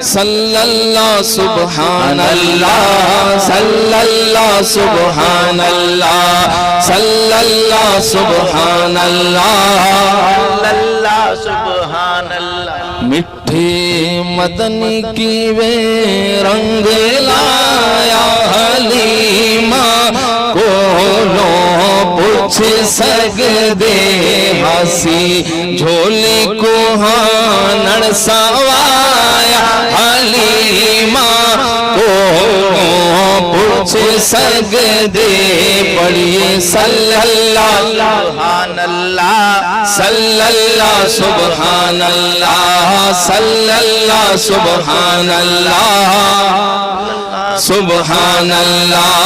صلی اللہ سبحان اللہ صلی اللہ سبحان اللہ صلی اللہ سبحان اللہ سبحان اللہ مٹھے مدنی کی وے رنگ لایا حلیمہ کولوں پوچھ سگدے ہسی جھولی کو ہانڑ سوایا حلیمہ کولوں پوچھ سگدے پڑھئے صلی اللہ سبحان اللہ صلی اللہ سبحان اللہ صلی اللہ سبحان اللہ سبحان اللہ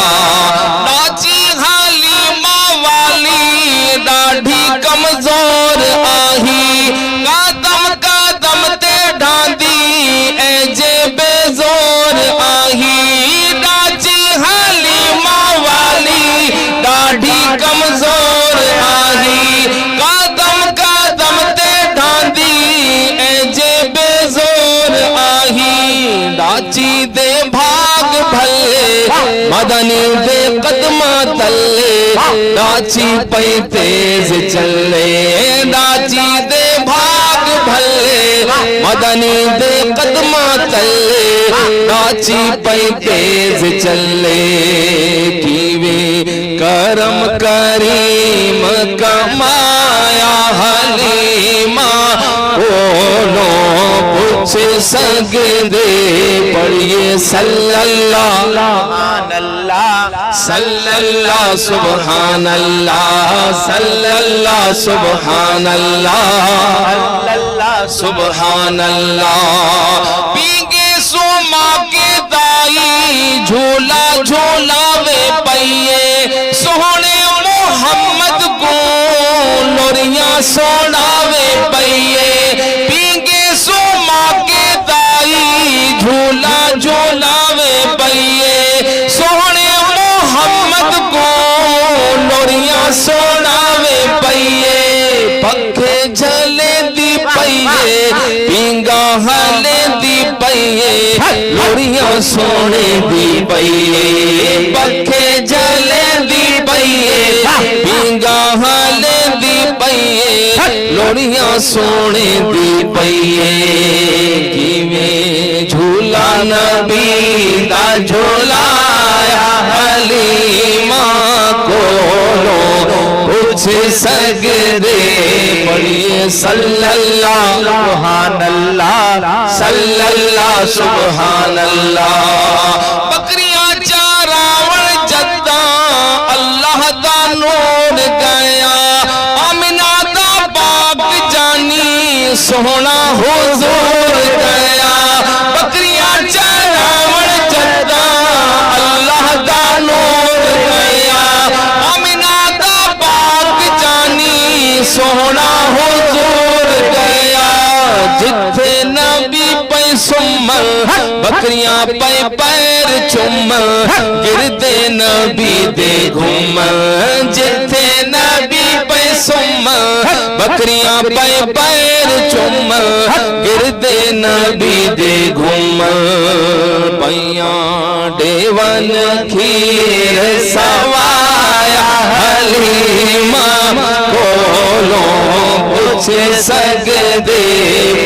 ناچی حلیمہ والی ڈاڑھی کمزور آہی قدم قدم تے ڈھاندی اے جے بے زور آہی ناچی حلیمہ والی ڈاڑھی کمزور آہی قدم قدم تے ڈھاندی اے جے بے زور آہی ناچی دے بھاگ بھلے مدنی دے قدمہ تلے ناچی پئی تیز چلے ناچی دے بھاگ بھلے مدنی دے قدمہ تلے ناچی پئی تیز چلے کیوے کرم کریم کمایا حلیمہ کولوں پوچھ سگدے پڑھئے صلی اللہ سبحان اللہ صلی اللہ سبحان اللہ صلی اللہ سبحان اللہ سبحان اللہ پیگے سوما کے دائی جھولا جھولاوے پئیے سونے محمد کو لوریاں سوڑاوے پئیے پیگے سوما کے دائی جھولا جھولاوے پئیے سونے محمد کو لوریاں سوڑاوے پئیے پکھے جھلے دی پئیے پینگا ہلے دی پئیے لوریاں سونے دی پئیے پکھے جھلے دی پئیے پینگا ہلے دی پئیے لوریاں سونے دی پئیے کیویں جھولا نبی دا جھولایا حلیمہ کولوں پوچھ سگدے پڑھئے صلی اللہ سبحان اللہ صلی اللہ سبحان اللہ بکریاں چاراون جدہ اللہ دا نور گیا آمنہ دا پاک جانی سونا حضور گیا بکریاں چاراون جدہ اللہ دا نور گیا آمنہ دا پاک جانی سونا حضور گیا جتھے نبی پہ سمل بکریاں پہ پیر چمل گردے نبی دے گھومل جتھے نبی پہ سمل بکریاں پہ پیر چمل گردے نبی دے گھومل پیاں ڈیون کھیر سوایا حلیمہ کولوں پوچھ سگدے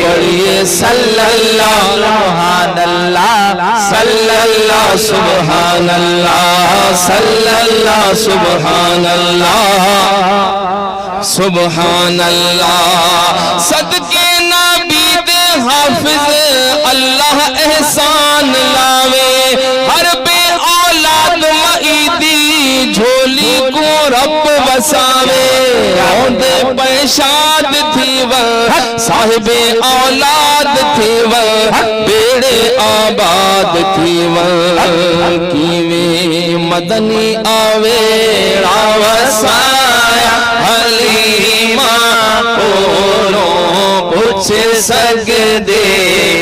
پڑھئے صلی اللہ سبحان اللہ صلی اللہ سبحان اللہ صلی اللہ سبحان اللہ سبحان اللہ صدقے نبی دے حافظ اللہ احسان لاوے ہر بے اولاد معیدی جھولی کو رب وساوے اوندے پیشاد تھی وہ صاحب اولاد تھی وہ بیڑے آباد تھی وہ کیویں مدنی آوے راوسایا حلیمہ کولوں پوچھ سگدے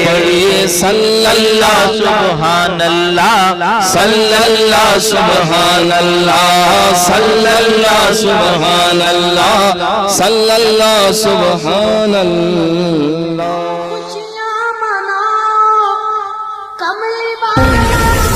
پڑھئے صلی اللہ سبحان اللہ صلی اللہ سبحان اللہ صلی اللہ سبحان اللہ صلی اللہ سبحان اللہ خوشیاں مناؤ کملی والا